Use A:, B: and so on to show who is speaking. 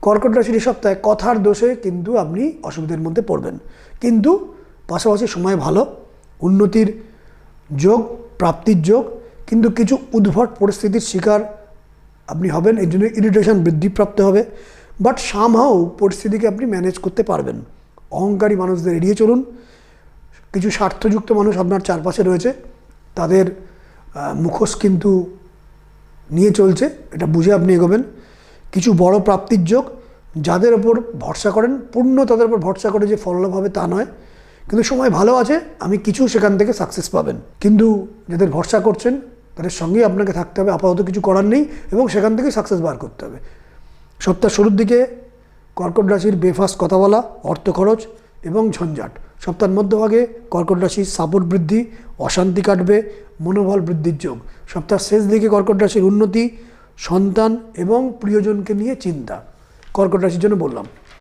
A: কর্কট রাশির এই সপ্তাহে কথার দোষে কিন্তু আপনি অসুবিধার মধ্যে পড়বেন, কিন্তু পাশাপাশি সময় ভালো, উন্নতির যোগ, প্রাপ্তির যোগ, কিন্তু কিছু উদ্ভট পরিস্থিতির শিকার আপনি হবেন, এর জন্য ইরিটেশন বৃদ্ধিপ্রাপ্ত হবে। বাট সামহাও পরিস্থিতিকে আপনি ম্যানেজ করতে পারবেন। অহংকারী মানুষদের এড়িয়ে চলুন। কিছু স্বার্থযুক্ত মানুষ আপনার চারপাশে রয়েছে, তাদের মুখোশ কিন্তু নিয়ে চলছে, এটা বুঝে আপনি এগোবেন। কিছু বড় প্রাপ্তির যোগ, যাদের ওপর ভরসা করেন পূর্ণ তাদের উপর ভরসা করে যে ফললাভ হবে তা নয়, কিন্তু সময় ভালো আছে, আমি কিছু সেখান থেকে সাকসেস পাবেন। কিন্তু যাদের ভরসা করছেন তাদের সঙ্গেই আপনাকে থাকতে হবে, আপাতত কিছু করার নেই, এবং সেখান থেকে সাকসেস বার করতে হবে। সপ্তাহ শুরুর দিকে কর্কট রাশির বেফাস কথা বলা, অর্থ খরচ এবং ঝঞ্ঝাট। সপ্তাহের মধ্যভাগে কর্কট রাশির সাপোর্ট বৃদ্ধি, অশান্তি কাটবে, মনোবল বৃদ্ধির যোগ। সপ্তাহের শেষ দিকে কর্কট রাশির উন্নতি, সন্তান এবং প্রিয়জনকে নিয়ে চিন্তা। কর্কট রাশির জন্য বললাম।